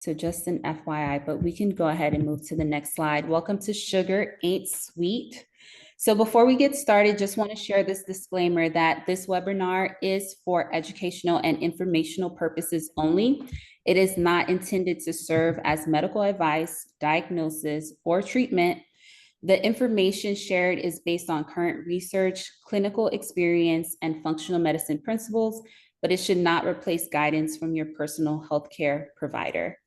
So just an FYI, but we can go ahead and move to the next slide. Welcome to Sugar Ain't Sweet. So before we get started, just want to share this disclaimer that this webinar is for educational and informational purposes only. It is not intended to serve as medical advice, diagnosis, or treatment. The information shared is based on current research, clinical experience, and functional medicine principles, but it should not replace guidance from your personal healthcare provider.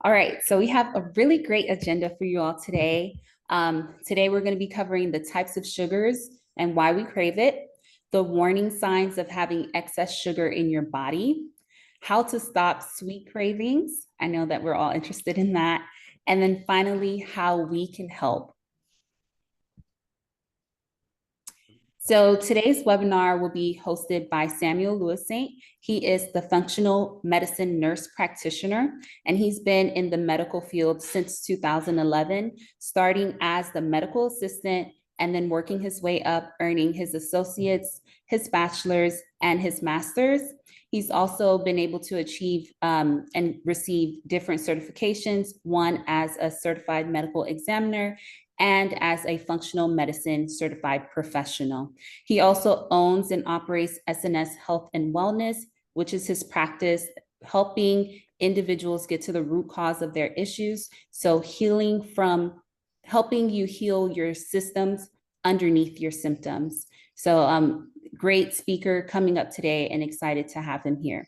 All right, so we have a really great agenda for you all today. Today, we're going to be covering the types of sugars and why we crave it, the warning signs of having excess sugar in your body, how to stop sweet cravings. I know that we're all interested in that. And then finally, how we can help. So today's webinar will be hosted by Samuel Lewis Saint. He is the functional medicine nurse practitioner, and he's been in the medical field since 2011, starting as the medical assistant and then working his way up, earning his associates, his bachelor's, and his master's. He's also been able to achieve and receive different certifications, one as a certified medical examiner and as a functional medicine certified professional. He also owns and operates SNS Health and Wellness, which is his practice helping individuals get to the root cause of their issues. So helping you heal your systems underneath your symptoms. So great speaker coming up today and excited to have him here.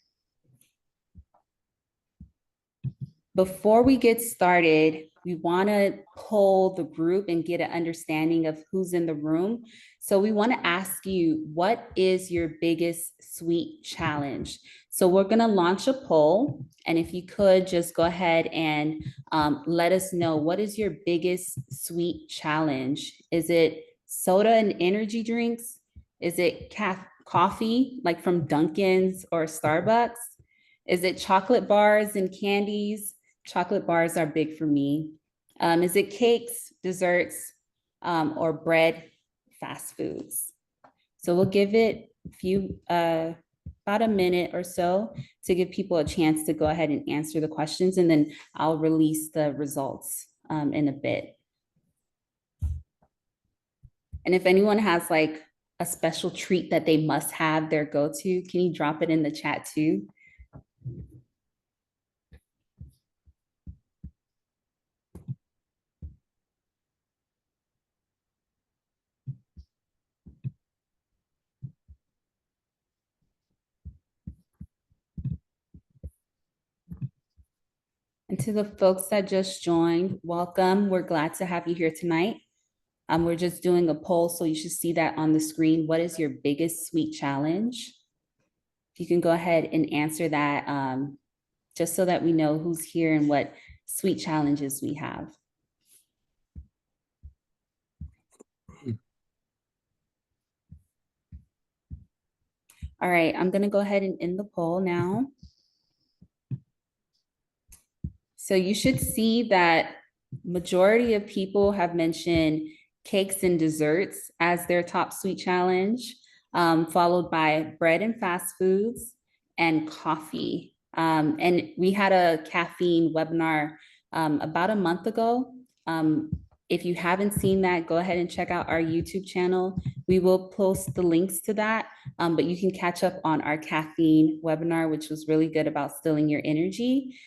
Before we get started, we want to poll the group and get an understanding of who's in the room. So we want to ask you, what is your biggest sweet challenge? So we're going to launch a poll. And if you could just go ahead and let us know, what is your biggest sweet challenge? Is it soda and energy drinks? Is it coffee, like from Dunkin's or Starbucks? Is it chocolate bars and candies? Chocolate bars are big for me. Is it cakes, desserts, or bread, fast foods? So we'll give it about a minute or so to give people a chance to go ahead and answer the questions, and then I'll release the results in a bit. And if anyone has like a special treat that they must have their go-to, can you drop it in the chat too? And to the folks that just joined, welcome. We're glad to have you here tonight. We're just doing a poll, so you should see that on the screen. What is your biggest sweet challenge? If you can go ahead and answer that, just so that we know who's here and what sweet challenges we have. All right, I'm gonna go ahead and end the poll now. So you should see that majority of people have mentioned cakes and desserts as their top sweet challenge, followed by bread and fast foods and coffee. And we had a caffeine webinar about a month ago. If you haven't seen that, go ahead and check out our YouTube channel. We will post the links to that, but you can catch up on our caffeine webinar, which was really good about stilling your energy.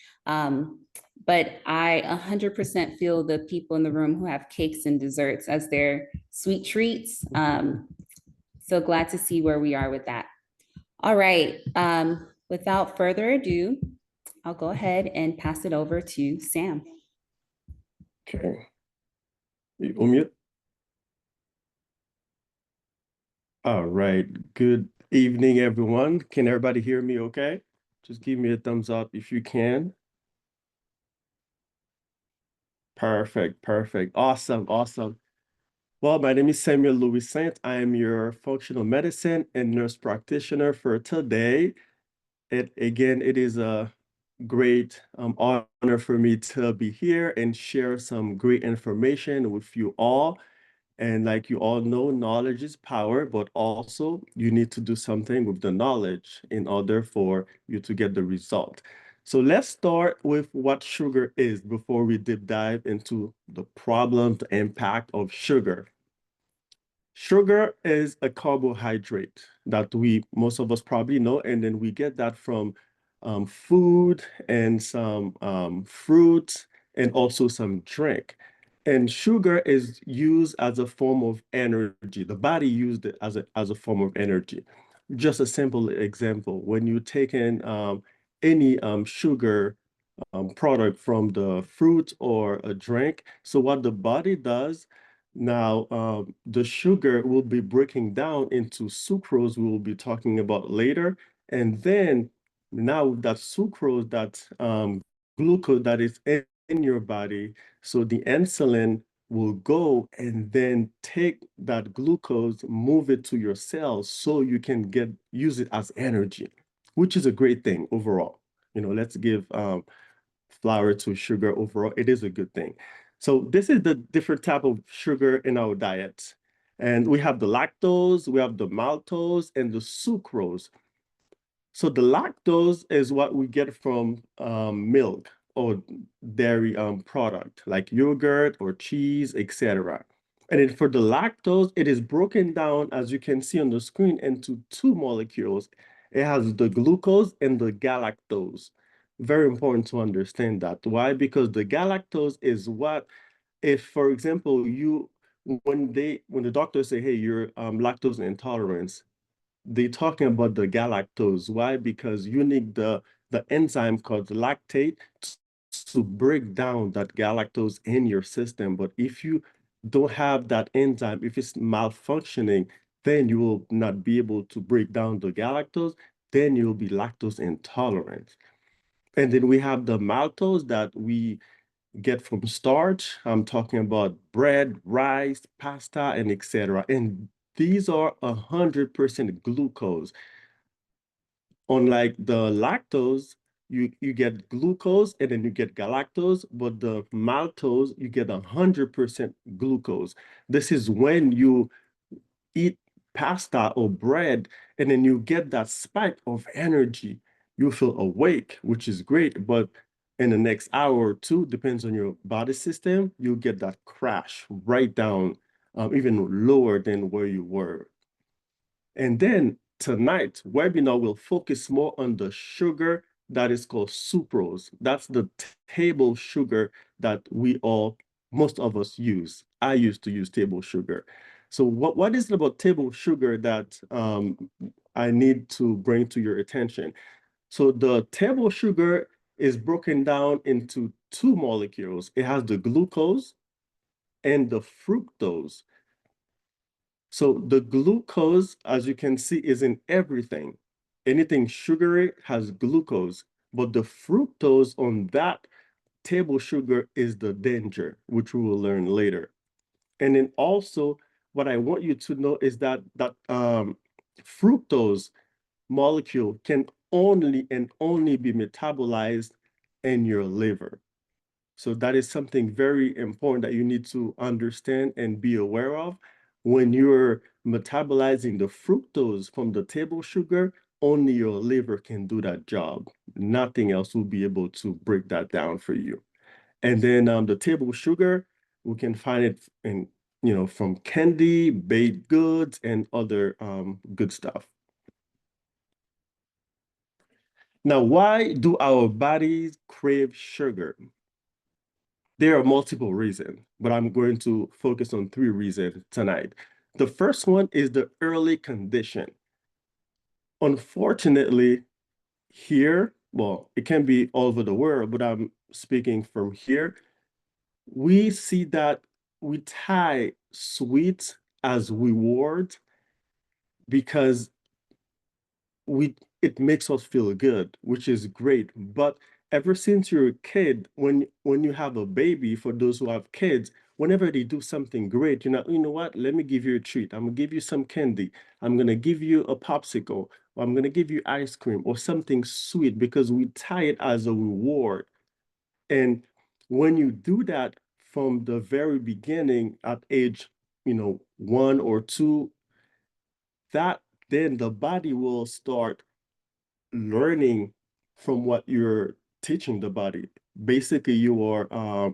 But I 100% feel the people in the room who have cakes and desserts as their sweet treats. So glad to see where we are with that. All right, without further ado, I'll go ahead and pass it over to Sam. Okay. You unmute. All right. Good evening, everyone. Can everybody hear me okay? Just give me a thumbs up if you can. Perfect, perfect. Awesome, awesome. Well, my name is Samuel Louis Saint. I am your functional medicine and nurse practitioner for today. It is a great honor for me to be here and share some great information with you all. And like you all know, knowledge is power, but also you need to do something with the knowledge in order for you to get the result. So let's start with what sugar is before we deep dive into the problem, the impact of sugar. Sugar is a carbohydrate that most of us probably know, and then we get that from food and some fruit and also some drink. And sugar is used as a form of energy. The body used it as a form of energy. Just a simple example, when you take in any sugar product from the fruit or a drink. So what the body does now, the sugar will be breaking down into sucrose we will be talking about later. And then now that sucrose, that glucose that is in your body, so the insulin will go and then take that glucose, move it to your cells so you can use it as energy, which is a great thing overall. Let's give flour to sugar overall, it is a good thing. So this is the different type of sugar in our diet. And we have the lactose, we have the maltose, and the sucrose. So the lactose is what we get from milk or dairy product like yogurt or cheese, etc. And then for the lactose, it is broken down, as you can see on the screen, into two molecules. It has the glucose and the galactose. Very important to understand that. Why? Because the galactose is what, if, for example, when the doctor say, hey, you're lactose intolerance, they're talking about the galactose. Why? Because you need the enzyme called lactate to break down that galactose in your system. But if you don't have that enzyme, if it's malfunctioning, then you will not be able to break down the galactose, then you'll be lactose intolerant. And then we have the maltose that we get from starch. I'm talking about bread, rice, pasta, and etc. And these are 100% glucose. Unlike the lactose, you get glucose and then you get galactose, but the maltose, you get 100% glucose. This is when you eat pasta or bread and then you get that spike of energy. You feel awake, which is great, but in the next hour or two, depends on your body system, you get that crash right down, even lower than where you were. And then tonight, webinar will focus more on the sugar that is called sucrose. That's the table sugar that most of us use. I used to use table sugar. So what is it about table sugar that I need to bring to your attention? So the table sugar is broken down into two molecules. It has the glucose and the fructose. So the glucose, as you can see, is in everything. Anything sugary has glucose, but the fructose on that table sugar is the danger, which we will learn later. And then also, what I want you to know is that fructose molecule can only be metabolized in your liver. So that is something very important that you need to understand and be aware of. When you're metabolizing the fructose from the table sugar, only your liver can do that job. Nothing else will be able to break that down for you. And then the table sugar, we can find it from candy, baked goods, and other good stuff. Now, why do our bodies crave sugar? There are multiple reasons, but I'm going to focus on three reasons tonight. The first one is the early condition. Unfortunately, here, well, it can be all over the world, but I'm speaking from here, we see that we tie sweets as reward because it makes us feel good, which is great. But ever since you're a kid, when you have a baby, for those who have kids, whenever they do something great, you know what? Let me give you a treat. I'm gonna give you some candy. I'm gonna give you a popsicle, or I'm gonna give you ice cream or something sweet because we tie it as a reward. And when you do that from the very beginning at age one or two, that then the body will start learning from what you're teaching the body. Basically, you are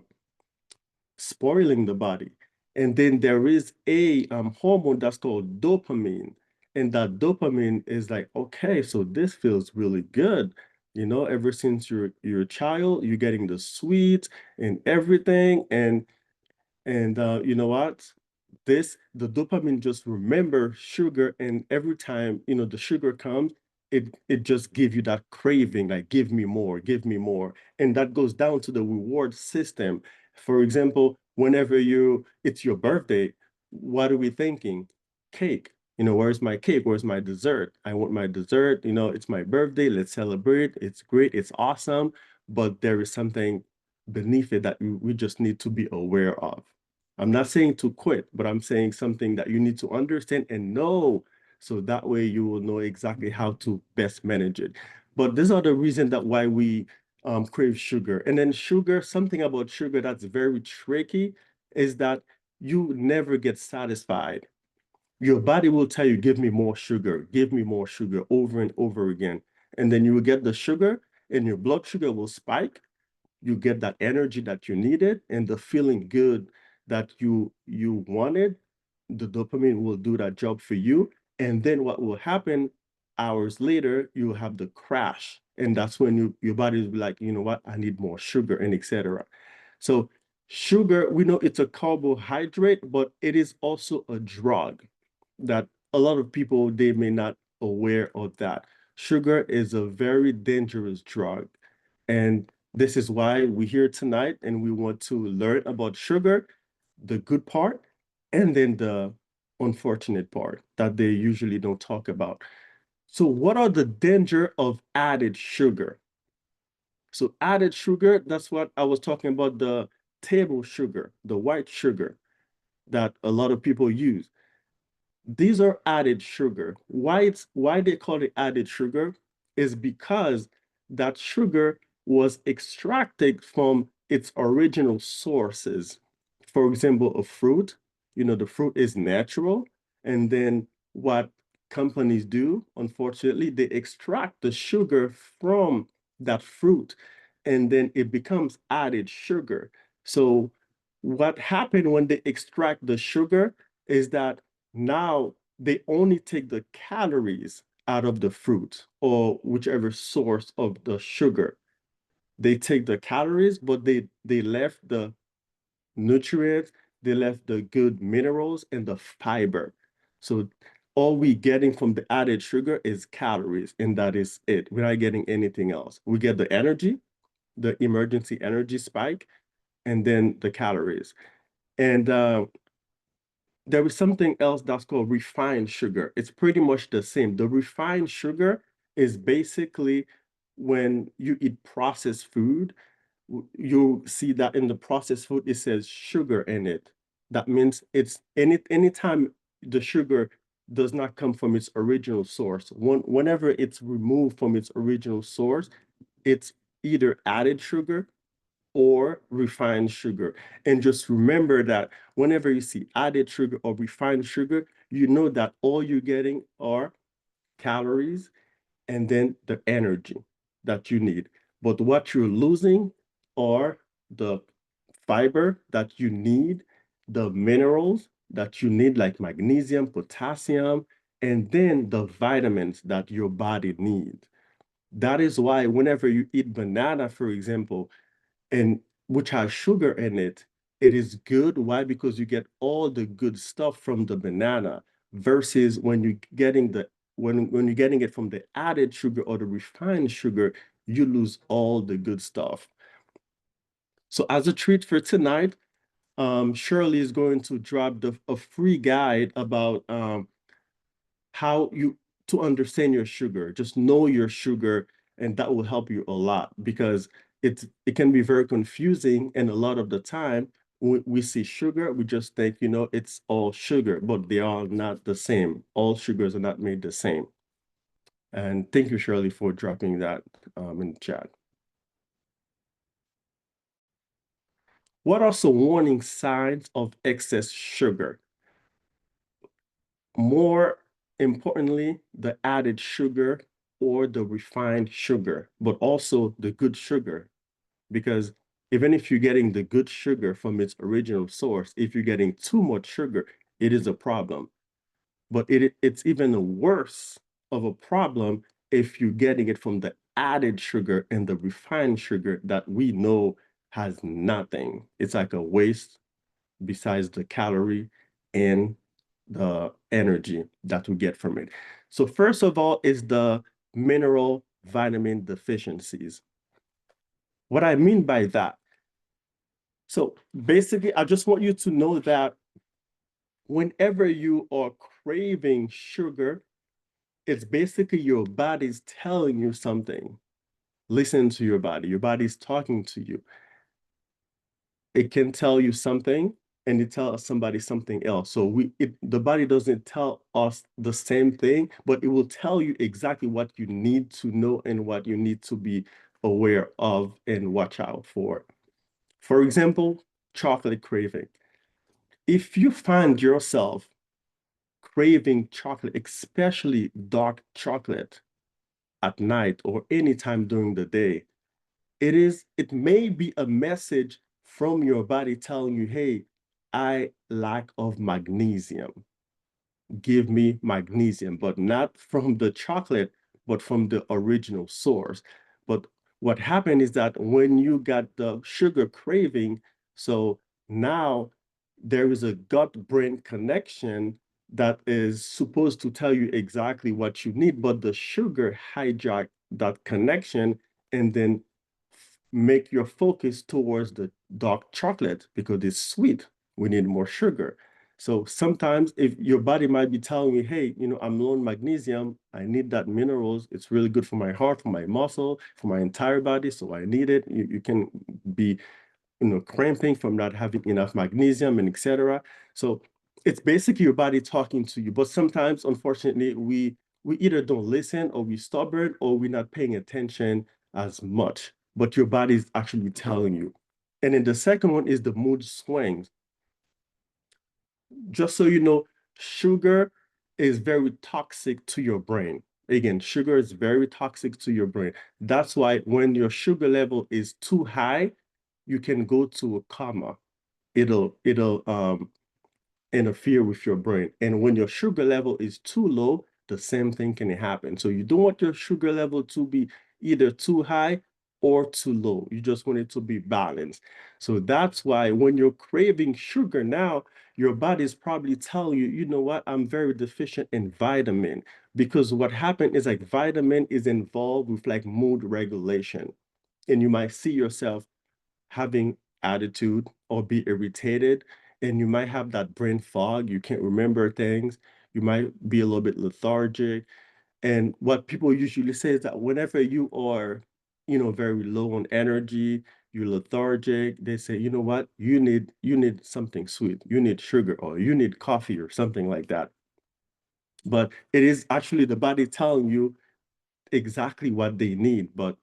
spoiling the body. And then there is a hormone that's called dopamine. And that dopamine is like, okay, so this feels really good. Ever since you're a child, you're getting the sweet and everything. And you know what? The dopamine just remember sugar, and every time, the sugar comes, it just give you that craving, like give me more, give me more. And that goes down to the reward system. For example, whenever it's your birthday, what are we thinking? Cake. Where's my cake? Where's my dessert? I want my dessert. It's my birthday. Let's celebrate. It's great. It's awesome. But there is something beneath it that we just need to be aware of. I'm not saying to quit, but I'm saying something that you need to understand and know. So that way you will know exactly how to best manage it. But these are the reasons that why we crave sugar. And then sugar, something about sugar that's very tricky is that you never get satisfied. Your body will tell you, give me more sugar over and over again. And then you will get the sugar and your blood sugar will spike. You get that energy that you needed and the feeling good that you wanted. The dopamine will do that job for you. And then what will happen hours later, you have the crash. And that's when your body will be like, you know what, I need more sugar, and etc. So sugar, we know it's a carbohydrate, but it is also a drug that a lot of people, they may not aware of that. Sugar is a very dangerous drug. And this is why we're here tonight and we want to learn about sugar, the good part, and then the unfortunate part that they usually don't talk about. So what are the danger of added sugar? So added sugar, that's what I was talking about, the table sugar, the white sugar that a lot of people use. These are added sugar. Why they call it added sugar is because that sugar was extracted from its original sources. For example, a fruit, the fruit is natural, and then what companies do, unfortunately, they extract the sugar from that fruit, and then it becomes added sugar. So what happened when they extract the sugar is that now they only take the calories out of the fruit or whichever source of the sugar. They take the calories, but they left the nutrients, they left the good minerals and the fiber. So all we getting from the added sugar is calories, and that is it. We're not getting anything else. We get the energy, the emergency energy spike, and then the calories. And there is something else that's called refined sugar. It's pretty much the same. The refined sugar is basically when you eat processed food, you see that in the processed food, it says sugar in it. That means it's anytime the sugar does not come from its original source. Whenever it's removed from its original source, it's either added sugar or refined sugar. And just remember that whenever you see added sugar or refined sugar, you know that all you're getting are calories and then the energy that you need. But what you're losing are the fiber that you need, the minerals that you need, like magnesium, potassium, and then the vitamins that your body needs. That is why whenever you eat banana, for example, and which has sugar in it, it is good. Why? Because you get all the good stuff from the banana versus when you're getting when you're getting it from the added sugar or the refined sugar, you lose all the good stuff. So as a treat for tonight, Shirley is going to drop a free guide about how you to understand your sugar. Just know your sugar, and that will help you a lot because it can be very confusing. And a lot of the time, when we see sugar, we just think, it's all sugar, but they are not the same. All sugars are not made the same. And thank you, Shirley, for dropping that in the chat. What are some warning signs of excess sugar? more importantly, the added sugar or the refined sugar, but also the good sugar. Because even if you're getting the good sugar from its original source, if you're getting too much sugar, it is a problem. But it's even worse of a problem if you're getting it from the added sugar and the refined sugar that we know has nothing. It's like a waste besides the calorie and the energy that we get from it. So first of all is the mineral vitamin deficiencies. What I mean by that, so basically, I just want you to know that whenever you are craving sugar, it's basically your body's telling you something. Listen to your body. Your body's talking to you. It can tell you something and it tells somebody something else. So the body doesn't tell us the same thing, but it will tell you exactly what you need to know and what you need to be aware of and watch out for. For example, chocolate craving. If you find yourself craving chocolate, especially dark chocolate at night or anytime during the day, it may be a message from your body telling you, hey, I lack of magnesium. Give me magnesium, but not from the chocolate, but from the original source. But what happened is that when you got the sugar craving, so now there is a gut-brain connection that is supposed to tell you exactly what you need, but the sugar hijacked that connection and then make your focus towards the dark chocolate because it's sweet. We need more sugar. So sometimes if your body might be telling you, hey, I'm low on magnesium, I need that minerals. It's really good for my heart, for my muscle, for my entire body. So I need it. You can be, cramping from not having enough magnesium and etc. So it's basically your body talking to you. But sometimes, unfortunately, we either don't listen or we stubborn or we're not paying attention as much. But your body is actually telling you. And then the second one is the mood swings. Just so you know, sugar is very toxic to your brain. Again, sugar is very toxic to your brain. That's why when your sugar level is too high, you can go to a coma. It'll interfere with your brain. And when your sugar level is too low, the same thing can happen. So you don't want your sugar level to be either too high or too low. You just want it to be balanced. So that's why when you're craving sugar now, your body is probably telling you, you know what, I'm very deficient in vitamin. Because what happened is like vitamin is involved with like mood regulation. And you might see yourself having attitude or be irritated, and you might have that brain fog. You can't remember things. You might be a little bit lethargic. And what people usually say is that whenever you are, very low on energy, you're lethargic, they say, you know what, you need something sweet. You need sugar or you need coffee or something like that. But it is actually the body telling you exactly what they need. But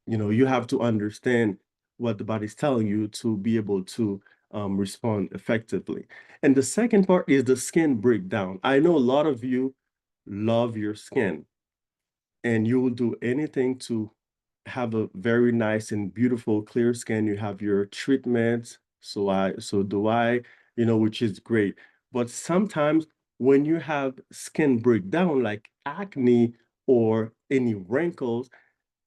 you have to understand what the body's telling you to be able to respond effectively. And the second part is the skin breakdown. I know a lot of you love your skin and you will do anything to have a very nice and beautiful clear skin. You have your treatments, so do I, which is great. But sometimes when you have skin breakdown like acne or any wrinkles,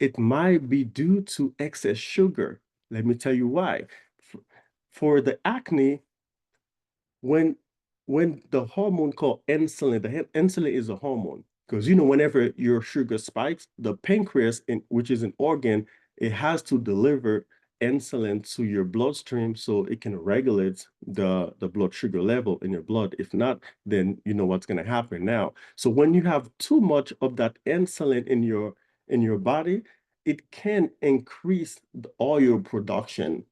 it might be due to excess sugar. Let me tell you why. For the acne, when when the hormone called insulin, insulin is a hormone because whenever your sugar spikes, the pancreas, which is an organ, it has to deliver insulin to your bloodstream so it can regulate the blood sugar level in your blood. If not, then you know what's going to happen now. So when you have too much of that insulin in your body, it can increase the oil production.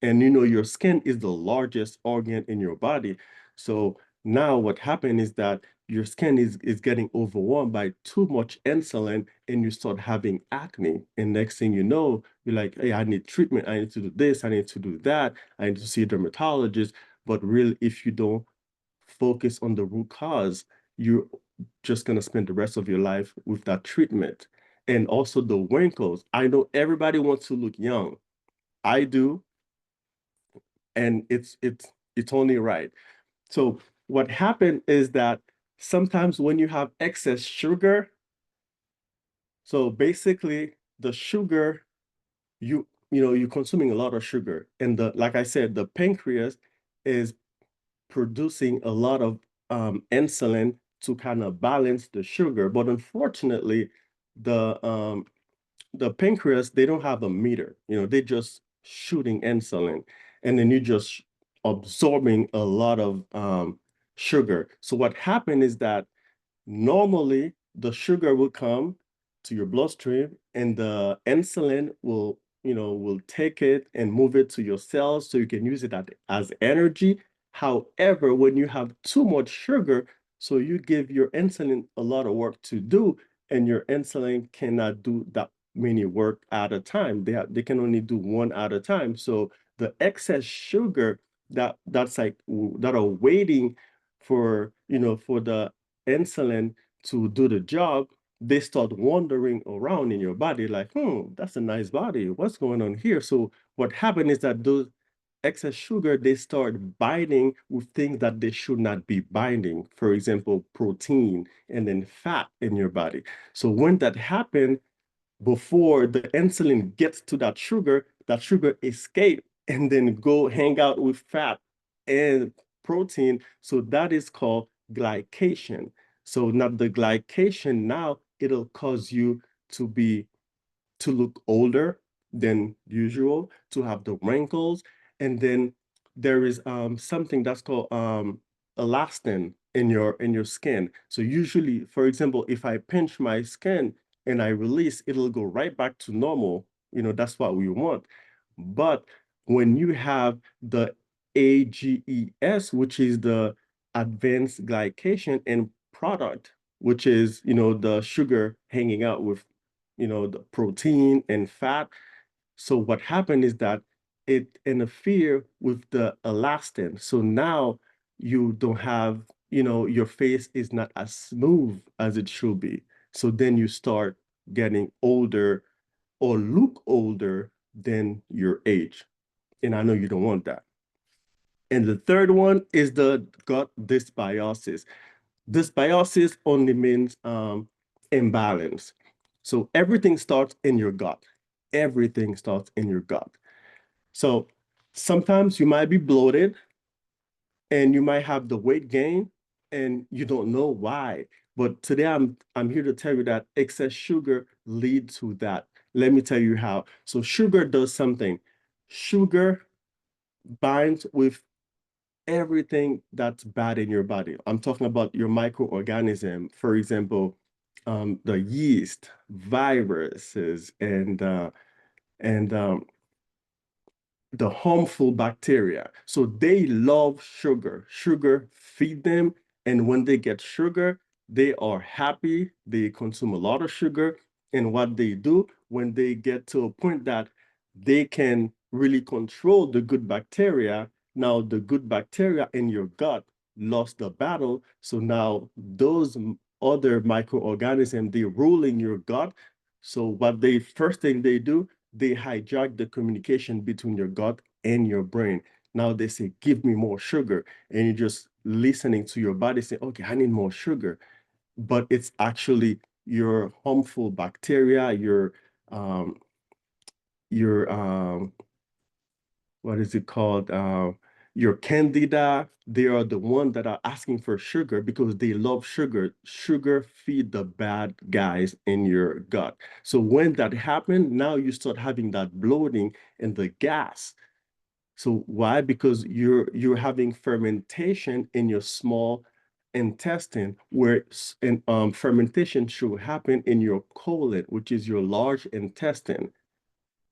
And your skin is the largest organ in your body. So now what happened is that your skin is getting overwhelmed by too much insulin and you start having acne. And next thing you know, you're like, hey, I need treatment. I need to do this. I need to do that. I need to see a dermatologist. But really, if you don't focus on the root cause, you're just gonna spend the rest of your life with that treatment. And also the wrinkles. I know everybody wants to look young. I do, and it's only right. So what happened is that sometimes when you have excess sugar, so basically the sugar you're consuming a lot of sugar, and the like I said, the pancreas is producing a lot of insulin to kind of balance the sugar. But unfortunately, the um, the pancreas, they don't have a meter. They're just shooting insulin, and then you're just absorbing a lot of sugar. So what happened is that normally the sugar will come to your bloodstream and the insulin will take it and move it to your cells so you can use it as energy. However, when you have too much sugar, so you give your insulin a lot of work to do, and your insulin cannot do that many work at a time. They can only do one at a time. So the excess sugar that's like that are waiting for the insulin to do the job, they start wandering around in your body like, that's a nice body. What's going on here? So what happened is that those excess sugar, they start binding with things that they should not be binding. For example, protein and then fat in your body. So when that happens, before the insulin gets to that sugar escape and then go hang out with fat and protein. So that is called glycation. So now the glycation, now it'll cause you to be to look older than usual, to have the wrinkles. And then there is something that's called elastin in your skin. So usually, for example, if I pinch my skin and I release, it'll go right back to normal. That's what we want. But when you have the AGES, which is the advanced glycation end product, which is the sugar hanging out with the protein and fat. So what happened is that it interfere with the elastin. So now you don't have, your face is not as smooth as it should be. So then you start getting older or look older than your age. And I know you don't want that. And the third one is the gut dysbiosis. Dysbiosis only means imbalance. So everything starts in your gut. Everything starts in your gut. So sometimes you might be bloated and you might have the weight gain and you don't know why. But today I'm here to tell you that excess sugar leads to that. Let me tell you how. So sugar does something. Sugar binds with everything that's bad in your body. I'm talking about your microorganism, for example, the yeast, viruses, and the harmful bacteria. So they love sugar. Sugar feed them, and when they get sugar, they are happy. They consume a lot of sugar, and what they do when they get to a point that they can really control the good bacteria, now the good bacteria in your gut lost the battle. So now those other microorganisms, they rule in your gut. So what they first thing they do, they hijack the communication between your gut and your brain. Now they say, give me more sugar. And you're just listening to your body say, okay, I need more sugar. But it's actually your harmful bacteria, um, your what is it called? Your candida, they are the ones that are asking for sugar because they love sugar. Sugar feed the bad guys in your gut. So when that happens, now you start having that bloating and the gas. So why? Because you're having fermentation in your small intestine, where fermentation should happen in your colon, which is your large intestine.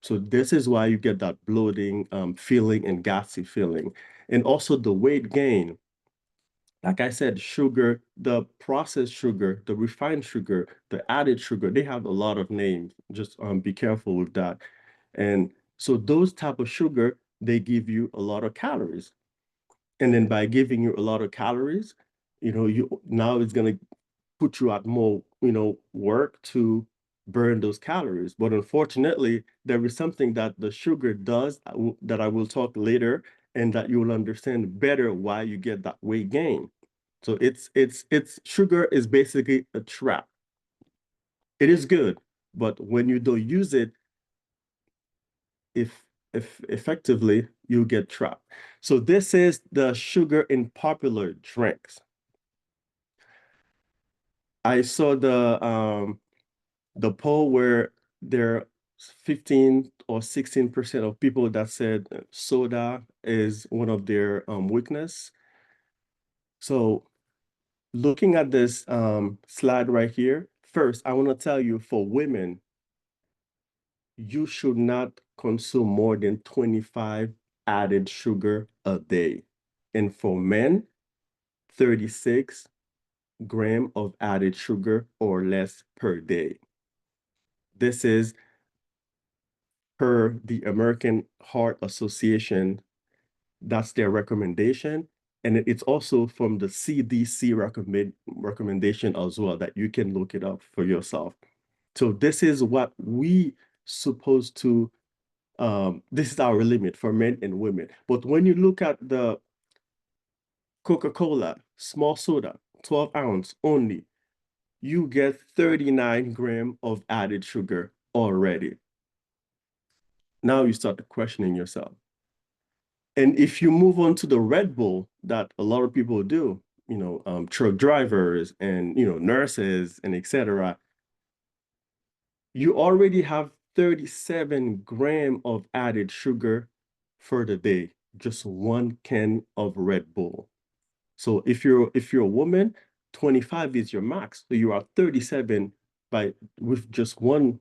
So this is why you get that bloating feeling and gassy feeling. And also the weight gain. Like I said, sugar, the processed sugar, the refined sugar, the added sugar, they have a lot of names. Just be careful with that. And so those type of sugar, they give you a lot of calories. And then by giving you a lot of calories, you now it's gonna put you at more, work to burn those calories. But unfortunately, there is something that the sugar does that I will talk later, and that you will understand better why you get that weight gain. So it's sugar is basically a trap. It is good, but when you don't use it, if effectively, you get trapped. So this is the sugar in popular drinks. I saw the poll where there 15 or 16% of people that said soda is one of their weakness. So looking at this slide right here, first, I want to tell you for women, you should not consume more than 25 added sugar a day. And for men, 36 gram of added sugar or less per day. This is per the American Heart Association. That's their recommendation. And it's also from the CDC recommendation as well, that you can look it up for yourself. So this is what we supposed to, this is our limit for men and women. But when you look at the Coca-Cola, small soda, 12 ounce only, you get 39 gram of added sugar already. Now you start questioning yourself. And if you move on to the Red Bull that a lot of people do, truck drivers and, nurses and etc., you already have 37 gram of added sugar for the day, just one can of Red Bull. So if you're a woman, 25 is your max. So you are 37 by with just one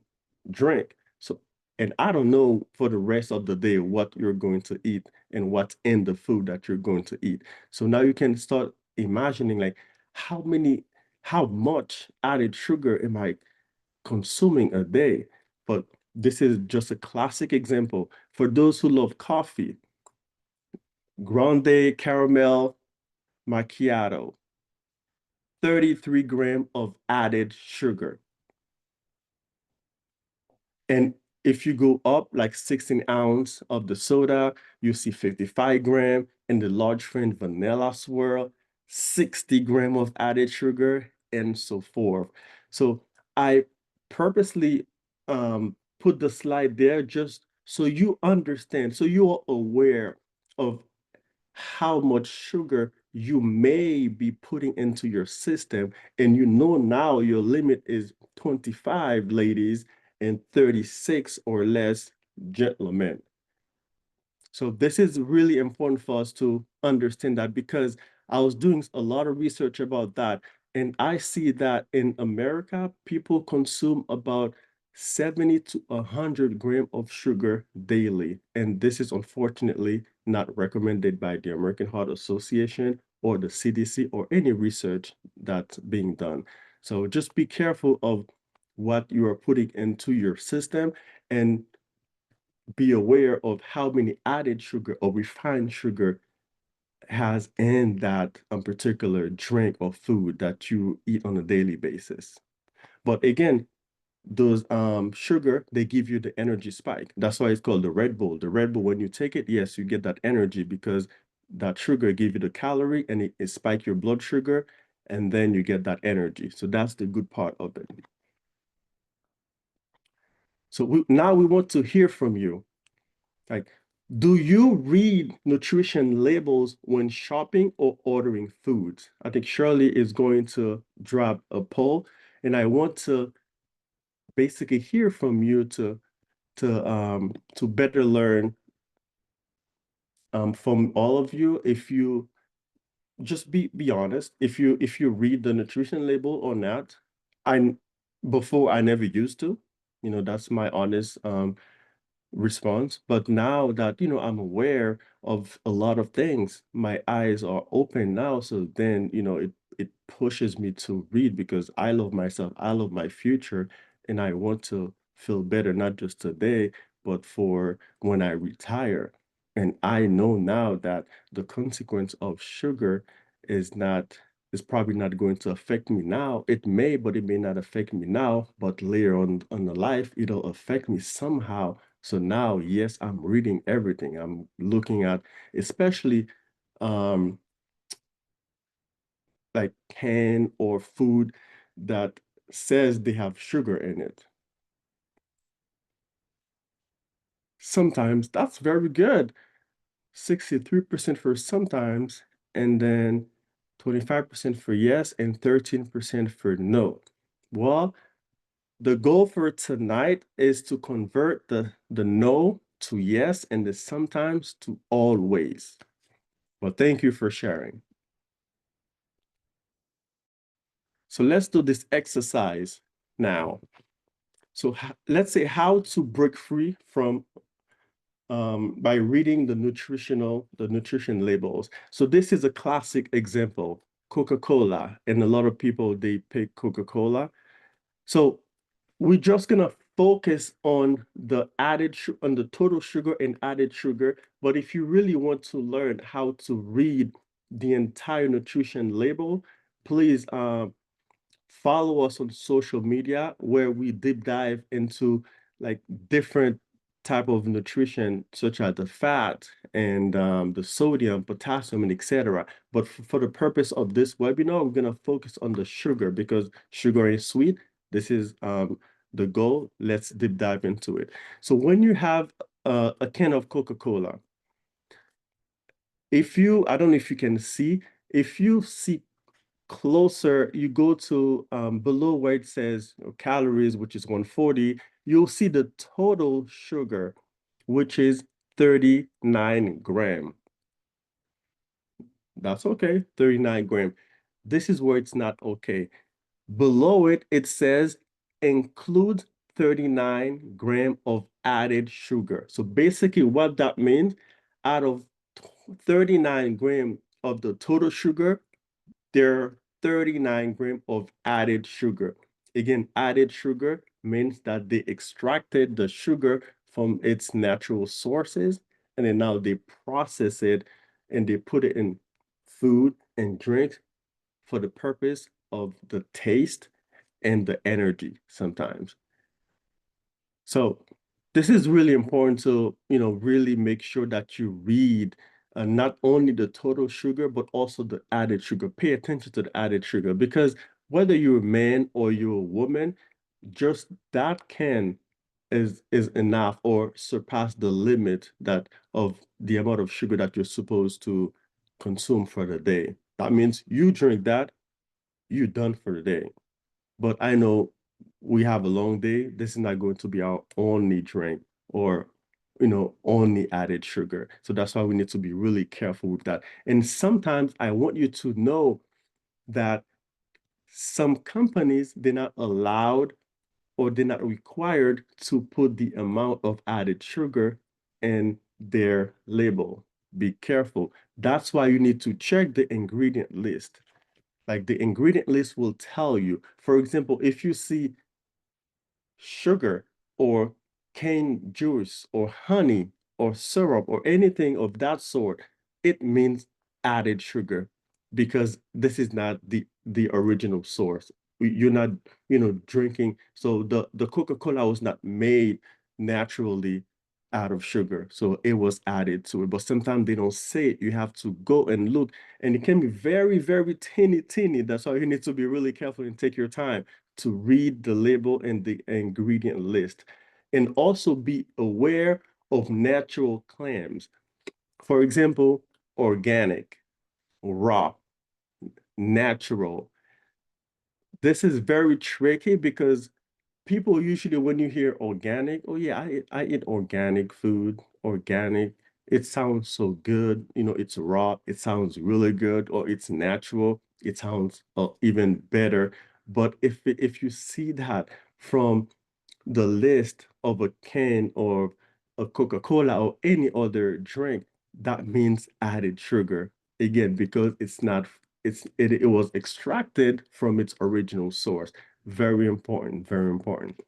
drink. So, and I don't know for the rest of the day what you're going to eat and what's in the food that you're going to eat. So now you can start imagining like how much added sugar am I consuming a day? But this is just a classic example. For those who love coffee, grande caramel macchiato, 33 gram of added sugar. And if you go up like 16 ounce of the soda, you see 55 gram, and the large friend vanilla swirl, 60 gram of added sugar, and so forth. So I purposely put the slide there just so you understand, so you are aware of how much sugar you may be putting into your system. And now your limit is 25, ladies, and 36 or less, gentlemen. So this is really important for us to understand that, because I was doing a lot of research about that. And I see that in America, people consume about 70 to 100 gram of sugar daily. And this is unfortunately not recommended by the American Heart Association or the CDC or any research that's being done. So just be careful of what you are putting into your system, and be aware of how many added sugar or refined sugar has in that particular drink or food that you eat on a daily basis. But again, those sugar, they give you the energy spike. That's why it's called the Red Bull. The Red Bull, when you take it, yes, you get that energy because that sugar give you the calorie, and it spike your blood sugar, and then you get that energy. So that's the good part of it. So now we want to hear from you. Like, do you read nutrition labels when shopping or ordering foods? I think Shirley is going to drop a poll, and I want to basically hear from you to better learn from all of you. If you just be honest, if you read the nutrition label or not. I Before I never used to, that's my honest response. But now that, I'm aware of a lot of things, my eyes are open now. So then, it pushes me to read, because I love myself, I love my future, and I want to feel better, not just today, but for when I retire. And I know now that the consequence of sugar is not is probably not going to affect me now. It may, but it may not affect me now, but later on the life, it'll affect me somehow. So now, yes, I'm reading everything. I'm looking at, especially um like can or food that says they have sugar in it. Sometimes that's very good. 63% for sometimes, and then 25% for yes, and 13% for no. Well, the goal for tonight is to convert the no to yes and the sometimes to always. Well, thank you for sharing. So let's do this exercise now. So let's say how to break free from by reading the nutrition labels. So this is a classic example, Coca-Cola, and a lot of people, they pick Coca-Cola. So we're just gonna focus on on the total sugar and added sugar. But if you really want to learn how to read the entire nutrition label, please follow us on social media where we deep dive into like different type of nutrition such as the fat and the sodium, potassium, and etc. But for the purpose of this webinar, we're going to focus on the sugar because sugar is sweet. This is the goal. Let's deep dive into it. So when you have a can of Coca-Cola, I don't know if you can see, if you see closer, you go to below where it says calories, which is 140, you'll see the total sugar, which is 39 gram. That's okay, 39 gram. This is where it's not okay. Below it, it says include 39 gram of added sugar. So basically what that means, out of 39 gram of the total sugar, there are 39 grams of added sugar. Again, added sugar means that they extracted the sugar from its natural sources, and then now they process it and they put it in food and drink for the purpose of the taste and the energy sometimes. So this is really important to, really make sure that you read not only the total sugar, but also the added sugar. Pay attention to the added sugar because whether you're a man or you're a woman, just that can is enough or surpass the limit that of the amount of sugar that you're supposed to consume for the day. That means you drink that, you're done for the day. But I know we have a long day. This is not going to be our only drink or, only added sugar. So that's why we need to be really careful with that. And sometimes I want you to know that some companies, they're not allowed or they're not required to put the amount of added sugar in their label. Be careful. That's why you need to check the ingredient list. Like the ingredient list will tell you, for example, if you see sugar or cane juice or honey or syrup or anything of that sort, it means added sugar because this is not the original source. You're not, drinking. So the Coca-Cola was not made naturally out of sugar. So it was added to it. But sometimes they don't say it. You have to go and look. And it can be very, very teeny. That's why you need to be really careful and take your time to read the label and the ingredient list. And also be aware of natural claims. For example, organic, raw, natural. This is very tricky because people usually, when you hear organic, oh yeah, I eat organic food, organic. It sounds so good. It's raw. It sounds really good, or it's natural. It sounds even better. But if you see that from the list of a can or a Coca-Cola or any other drink, that means added sugar. Again, because it's not, it was extracted from its original source. Very important, very important.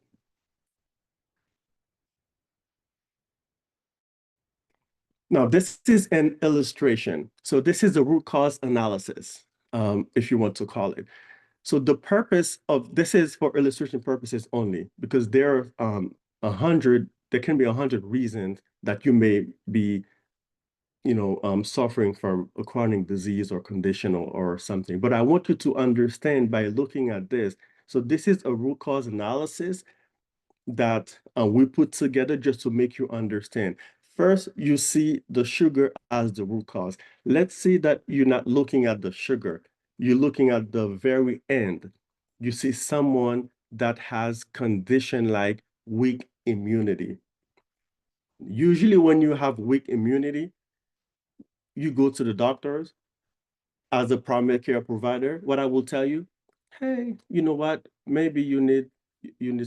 Now, this is an illustration. So this is the root cause analysis, if you want to call it. So the purpose of this is for illustration purposes only, because there can be 100 reasons that you may be, suffering from a chronic disease or condition or something. But I want you to understand by looking at this. So this is a root cause analysis that we put together just to make you understand. First, you see the sugar as the root cause. Let's say that you're not looking at the sugar, you're looking at the very end. You see someone that has condition like weak immunity. Usually when you have weak immunity, you go to the doctors as a primary care provider. What I will tell you, hey, you know what? Maybe you need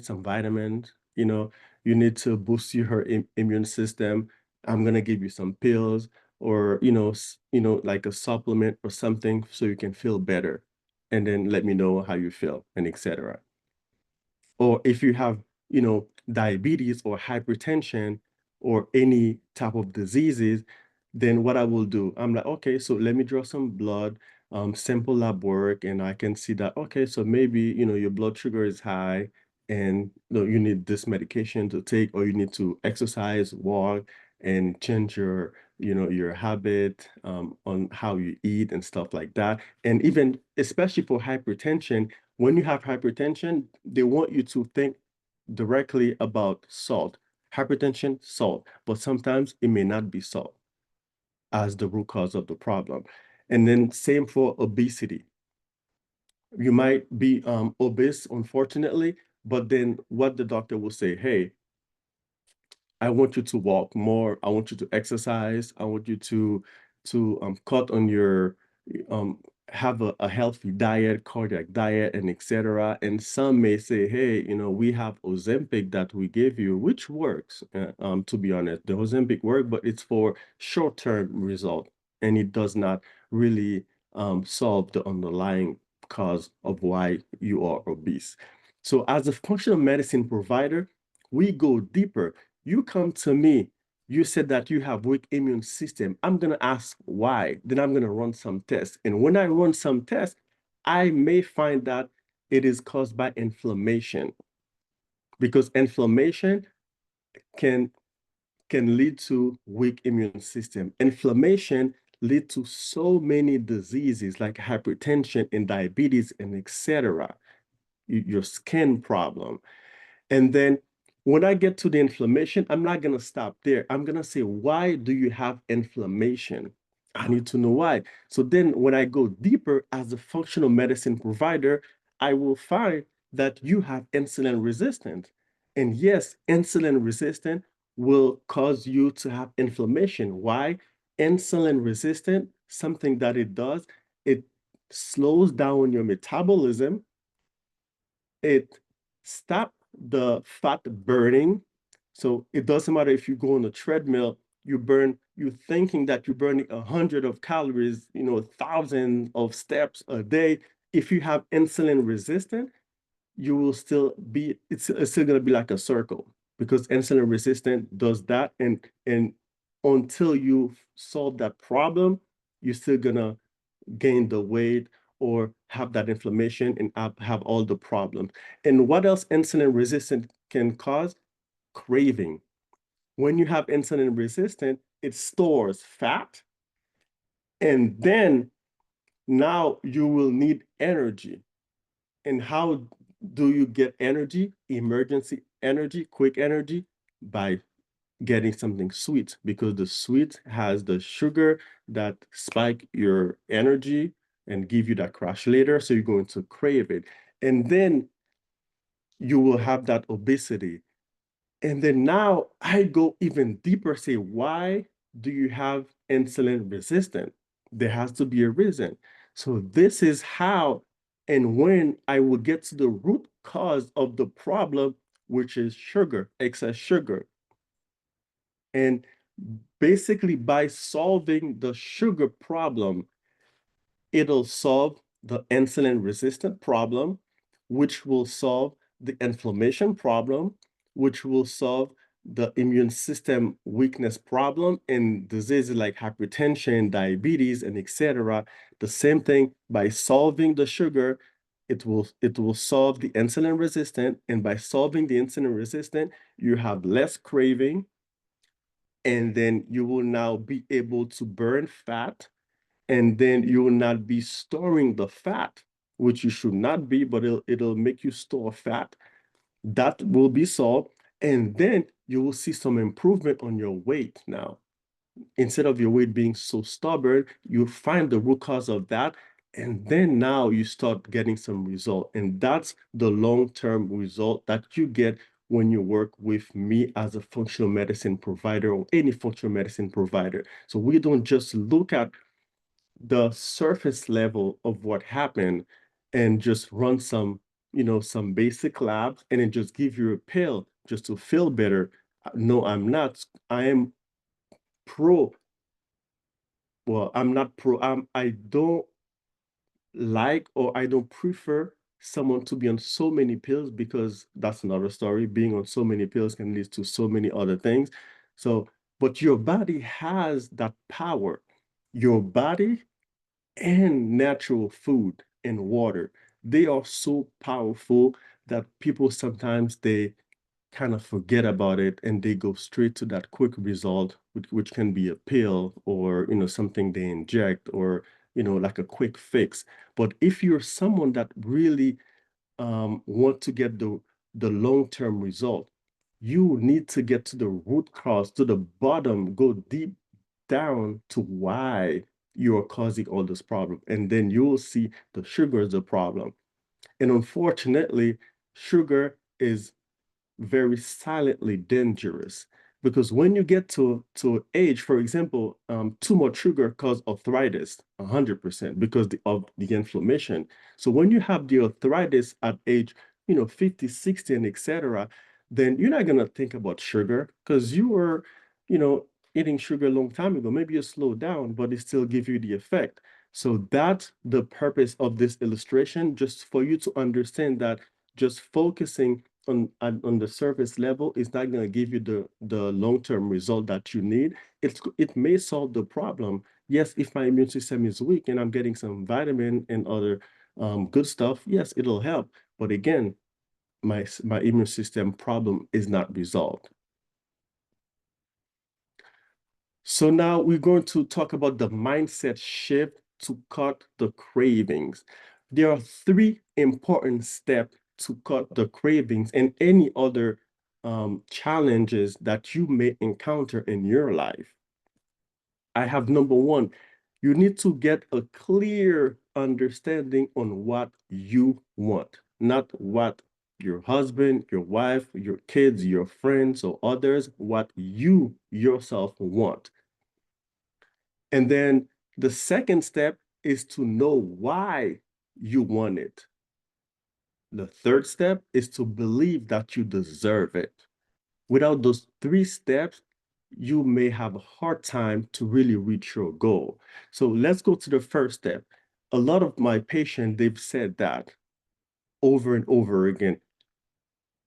some vitamins, you need to boost your immune system. I'm gonna give you some pills or like a supplement or something so you can feel better. And then let me know how you feel and etc. Or if you have, diabetes or hypertension or any type of diseases, then what I will do, I'm like, okay, so let me draw some blood, simple lab work, and I can see that, okay, so maybe, your blood sugar is high and you need this medication to take, or you need to exercise, walk, and change your habit, on how you eat and stuff like that. And even, especially for hypertension, when you have hypertension, they want you to think directly about salt. Hypertension, salt, but sometimes it may not be salt as the root cause of the problem. And then same for obesity. You might be obese, unfortunately, but then what the doctor will say, hey, I want you to walk more. I want you to exercise. I want you to cut on your um have a healthy diet, cardiac diet, and etc. And some may say, hey, we have Ozempic that we give you, which works. To be honest, the Ozempic work, but it's for short-term result, and it does not really solve the underlying cause of why you are obese. So as a functional medicine provider, we go deeper. You come to me, you said that you have weak immune system. I'm going to ask why. Then I'm going to run some tests. And when I run some tests, I may find that it is caused by inflammation, because inflammation can lead to weak immune system. Inflammation lead to so many diseases like hypertension and diabetes and etc. Your skin problem. And then when I get to the inflammation, I'm not going to stop there. I'm going to say, why do you have inflammation? I need to know why. So then when I go deeper as a functional medicine provider, I will find that you have insulin resistant. And yes, insulin resistant will cause you to have inflammation. Why? Insulin resistant, something that it does, it slows down your metabolism, it stop the fat burning. So it doesn't matter if you go on a treadmill, you're thinking that you're burning 100 of calories, 1,000 of steps a day. If you have insulin resistant, you will still be, it's still gonna be like a circle, because insulin resistant does that. And until you solve that problem, you're still gonna gain the weight or have that inflammation and have all the problems. And what else insulin resistant can cause? Craving. When you have insulin resistant, it stores fat, and then now you will need energy. And how do you get energy? Emergency energy, quick energy, by getting something sweet, because the sweet has the sugar that spike your energy and give you that crash later. So you're going to crave it. And then you will have that obesity. And then now I go even deeper, say, why do you have insulin resistant? There has to be a reason. So this is how and when I will get to the root cause of the problem, which is sugar, excess sugar. And basically, by solving the sugar problem, it'll solve the insulin resistant problem, which will solve the inflammation problem, which will solve the immune system weakness problem and diseases like hypertension, diabetes, and etc. The same thing by solving the sugar, it will solve the insulin resistant, and by solving the insulin resistant, you have less craving, and then you will now be able to burn fat, and then you will not be storing the fat, which you should not be, but it'll make you store fat. That will be solved, and then you will see some improvement on your weight now. Instead of your weight being so stubborn, you find the root cause of that, and then now you start getting some result. And that's the long-term result that you get when you work with me as a functional medicine provider or any functional medicine provider. So we don't just look at the surface level of what happened and just run some, some basic labs and then just give you a pill just to feel better. No, I'm not. I am pro. Well, I'm not pro. I don't like, or I don't prefer someone to be on so many pills, because that's another story. Being on so many pills can lead to so many other things. So, but your body has that power. Your body and natural food and water, they are so powerful that people sometimes they kind of forget about it and they go straight to that quick result, which can be a pill or something they inject, or like a quick fix. But if you're someone that really want to get the long-term result, you need to get to the root cause, to the bottom, go deep down to why you are causing all this problem. And then you will see the sugar is a problem. And unfortunately, sugar is very silently dangerous, because when you get to age, for example, too much sugar cause arthritis 100%, because of the inflammation. So when you have the arthritis at age 50, 60, and etc., then you're not going to think about sugar, because you were you know eating sugar a long time ago. Maybe you slow down, but it still give you the effect. So that's the purpose of this illustration, just for you to understand that just focusing on the surface level is not going to give you the long-term result that you need. It may solve the problem. Yes, if my immune system is weak and I'm getting some vitamin and other good stuff, yes, it'll help. But again, my immune system problem is not resolved. So now we're going to talk about the mindset shift to cut the cravings. There are three important steps to cut the cravings and any other challenges that you may encounter in your life. I have number one, you need to get a clear understanding on what you want, not what your husband, your wife, your kids, your friends, or others, what you yourself want. And then the second step is to know why you want it. The third step is to believe that you deserve it. Without those three steps, you may have a hard time to really reach your goal. So let's go to the first step. A lot of my patients, they've said that over and over again.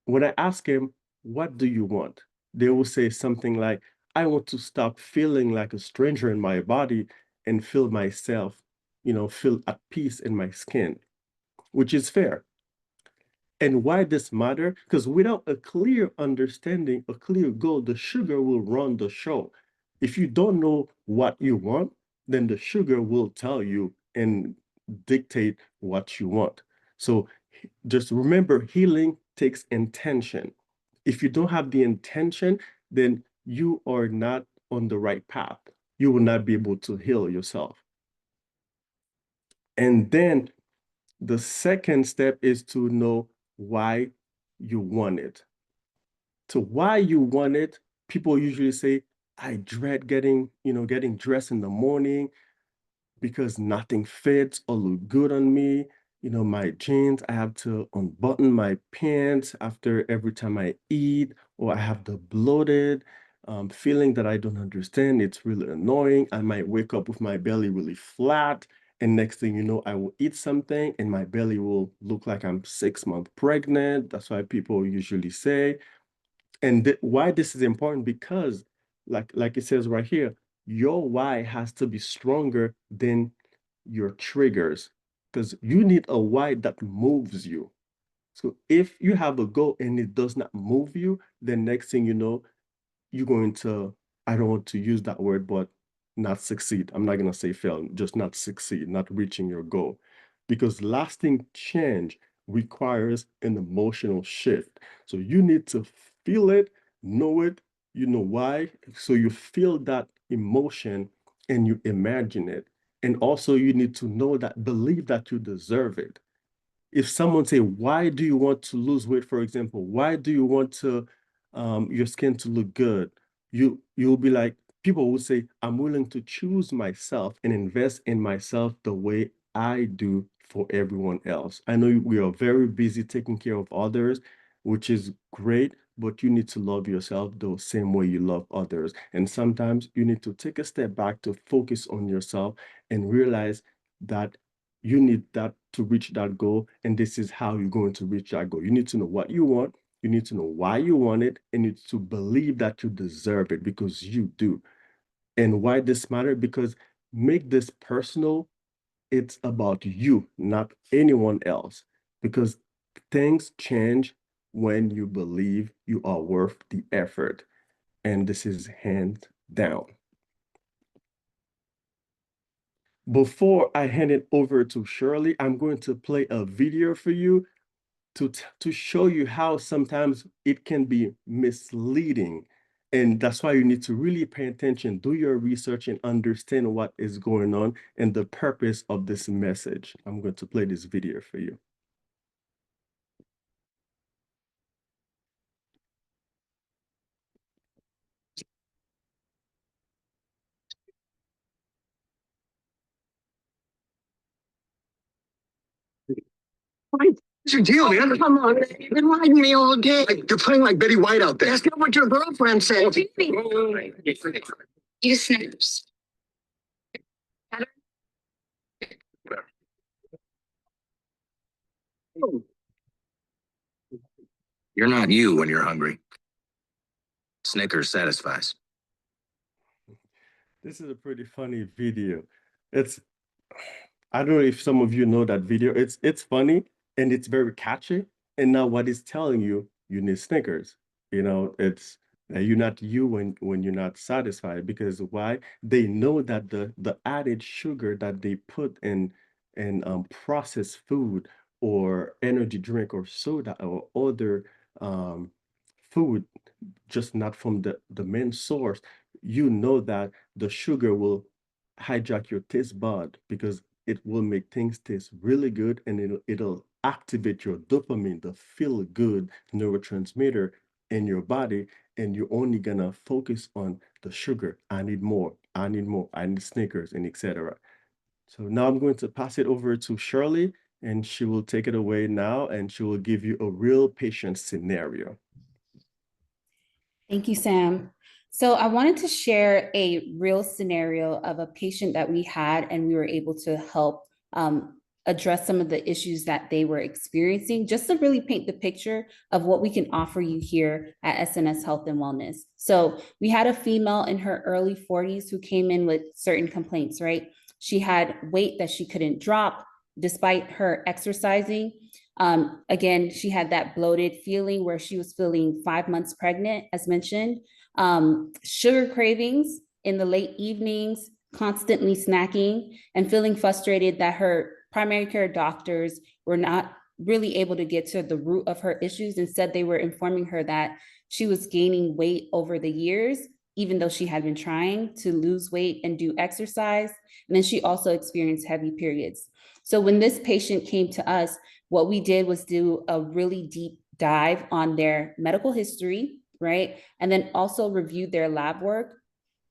When I ask them, what do you want? They will say something like, I want to stop feeling like a stranger in my body and feel myself, feel at peace in my skin, which is fair. And why this matter? Because without a clear understanding, a clear goal, the sugar will run the show. If you don't know what you want, then the sugar will tell you and dictate what you want. So just remember, healing takes intention. If you don't have the intention, then you are not on the right path. You will not be able to heal yourself. And then the second step is to know why you want it. To why you want it, people usually say, I dread getting dressed in the morning because nothing fits or look good on me. My jeans, I have to unbutton my pants after every time I eat, or I have the bloated feeling that I don't understand. It's really annoying. I might wake up with my belly really flat, and next thing you know, I will eat something and my belly will look like I'm 6 months pregnant. That's why people usually say. And why this is important, because like it says right here, your why has to be stronger than your triggers, because you need a why that moves you. So if you have a goal and it does not move you, then next thing you know, you're going to, I don't want to use that word, but not succeed. I'm not going to say fail, just not succeed, not reaching your goal. Because lasting change requires an emotional shift. So you need to feel it, know it, you know why. So you feel that emotion and you imagine it. And also you need to know that, believe that you deserve it. If someone say, why do you want to lose weight, for example, why do you want to your skin to look good, you'll be like, people will say, I'm willing to choose myself and invest in myself the way I do for everyone else. I know we are very busy taking care of others, which is great, but you need to love yourself the same way you love others. And sometimes you need to take a step back to focus on yourself and realize that you need that to reach that goal. And this is how you're going to reach that goal. You need to know what you want. You need to know why you want it, and you need to believe that you deserve it, because you do. And why this matter? Because make this personal. It's about you, not anyone else. Because things change when you believe you are worth the effort. And this is hands down. Before I hand it over to Shirley, I'm going to play a video for you to show you how sometimes it can be misleading. And that's why you need to really pay attention, do your research, and understand what is going on and the purpose of this message. I'm going to play this video for you. What's your deal, man? Come on, man. You've been riding me all day. You're playing like Betty White out there. That's not what your girlfriend said. You snooze. You're not you when you're hungry. Snickers satisfies. This is a pretty funny video. It's, I don't know if some of you know that video. It's funny and it's very catchy. And now what it's telling you, you need Snickers. It's you're not you when you're not satisfied. Because why? They know that the added sugar that they put in processed food or energy drink or soda or other um food, just not from the main source, you know that the sugar will hijack your taste bud, because it will make things taste really good, and it'll activate your dopamine, the feel good neurotransmitter in your body, and you're only gonna focus on the sugar. I need more, I need more, I need Snickers, and etc. So now I'm going to pass it over to Shirley, and she will take it away now, and she will give you a real patient scenario. Thank you, Sam. So I wanted to share a real scenario of a patient that we had, and we were able to help address some of the issues that they were experiencing, just to really paint the picture of what we can offer you here at SNS Health and Wellness. So we had a female in her early 40s who came in with certain complaints, right? She had weight that she couldn't drop despite her exercising. Again, she had that bloated feeling where she was feeling 5 months pregnant, as mentioned. Sugar cravings in the late evenings, constantly snacking, and feeling frustrated that her primary care doctors were not really able to get to the root of her issues. Instead, they were informing her that she was gaining weight over the years, even though she had been trying to lose weight and do exercise. And then she also experienced heavy periods. So when this patient came to us, what we did was do a really deep dive on their medical history, right? And then also reviewed their lab work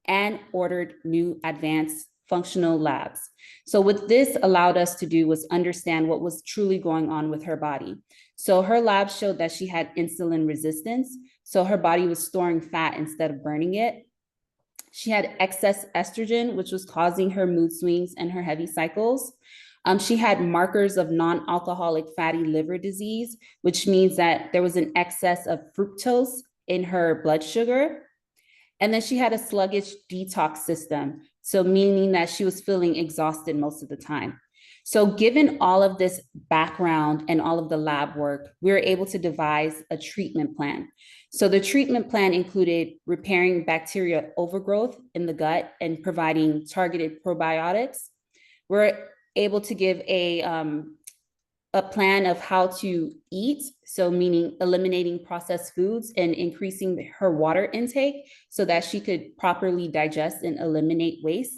and ordered new advanced functional labs. So what this allowed us to do was understand what was truly going on with her body. So her lab showed that she had insulin resistance. So her body was storing fat instead of burning it. She had excess estrogen, which was causing her mood swings and her heavy cycles. She had markers of non-alcoholic fatty liver disease, which means that there was an excess of fructose in her blood sugar. And then she had a sluggish detox system. So meaning that she was feeling exhausted most of the time. So given all of this background and all of the lab work, we were able to devise a treatment plan. So the treatment plan included repairing bacteria overgrowth in the gut and providing targeted probiotics. We're able to give a plan of how to eat, so meaning eliminating processed foods and increasing her water intake so that she could properly digest and eliminate waste.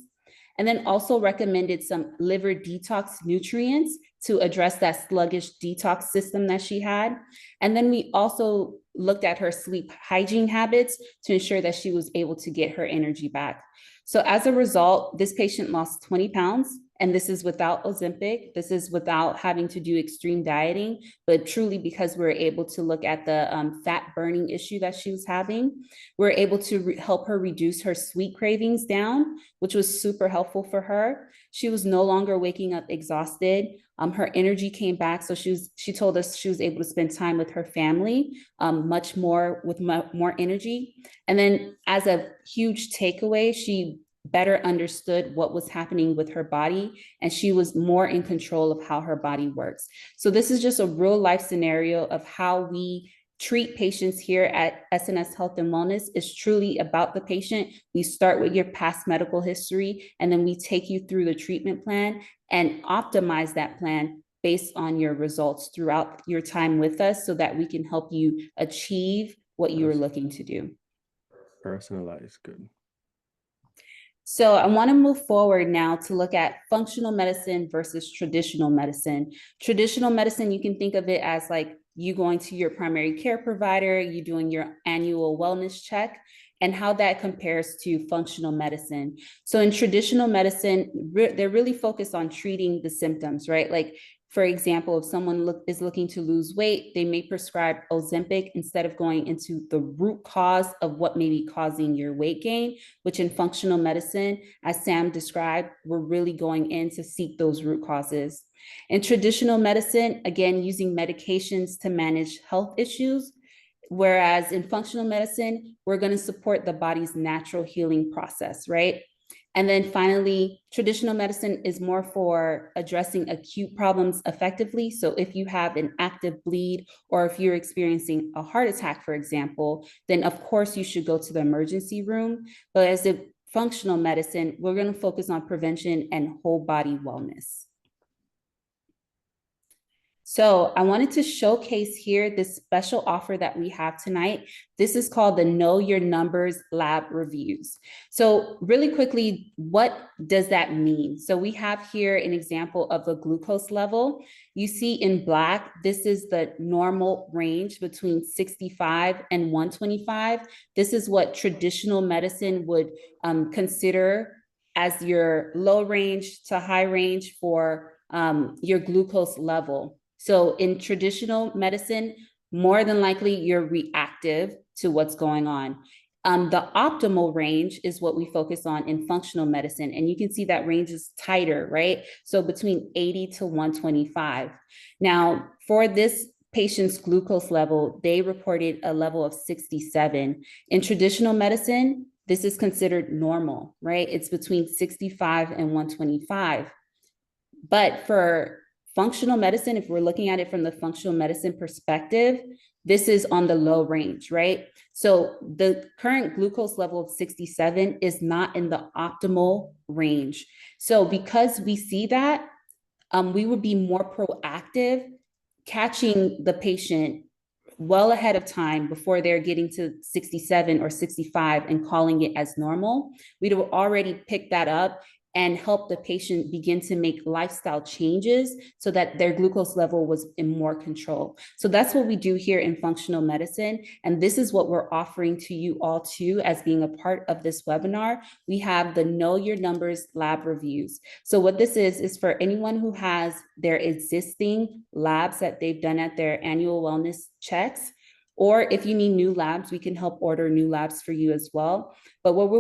And then also recommended some liver detox nutrients to address that sluggish detox system that she had. And then we also looked at her sleep hygiene habits to ensure that she was able to get her energy back. So as a result, this patient lost 20 pounds. And this is without Ozempic. This is without having to do extreme dieting, but truly because we're able to look at the fat burning issue that she was having. We're able to help her reduce her sweet cravings down, which was super helpful for her. She was no longer waking up exhausted. Her energy came back. So she told us she was able to spend time with her family, much more with more energy. And then as a huge takeaway, she better understood what was happening with her body, and she was more in control of how her body works. So this is just a real life scenario of how we treat patients here at SNS Health and Wellness. Is truly about the patient. We start with your past medical history, and then we take you through the treatment plan and optimize that plan based on your results throughout your time with us so that we can help you achieve what you are looking to do. Personalized, good. So I want to move forward now to look at functional medicine versus traditional medicine. Traditional medicine, you can think of it as like you going to your primary care provider, you doing your annual wellness check, and how that compares to functional medicine. So in traditional medicine, they're really focused on treating the symptoms, right? Like, for example, if someone is looking to lose weight, they may prescribe Ozempic instead of going into the root cause of what may be causing your weight gain, which in functional medicine, as Sam described, we're really going in to seek those root causes. In traditional medicine, again, using medications to manage health issues, whereas in functional medicine, we're going to support the body's natural healing process, right? And then finally, traditional medicine is more for addressing acute problems effectively. So if you have an active bleed or if you're experiencing a heart attack, for example, then of course you should go to the emergency room. But as a functional medicine, we're going to focus on prevention and whole body wellness. So I wanted to showcase here this special offer that we have tonight. This is called the Know Your Numbers Lab Reviews. So really quickly, what does that mean? So we have here an example of a glucose level. You see in black, this is the normal range between 65 and 125. This is what traditional medicine would consider as your low range to high range for your glucose level. So in traditional medicine, more than likely you're reactive to what's going on. The optimal range is what we focus on in functional medicine. And you can see that range is tighter, right? So between 80 to 125. Now, for this patient's glucose level, they reported a level of 67. In traditional medicine, this is considered normal, right? It's between 65 and 125. But for functional medicine, if we're looking at it from the functional medicine perspective, this is on the low range, right? So the current glucose level of 67 is not in the optimal range. So because we see that, we would be more proactive, catching the patient well ahead of time before they're getting to 67 or 65 and calling it as normal. We'd have already picked that up and help the patient begin to make lifestyle changes so that their glucose level was in more control. So that's what we do here in functional medicine. And this is what we're offering to you all too, as being a part of this webinar. We have the Know Your Numbers Lab Reviews. So what this is for anyone who has their existing labs that they've done at their annual wellness checks, or if you need new labs, we can help order new labs for you as well. But what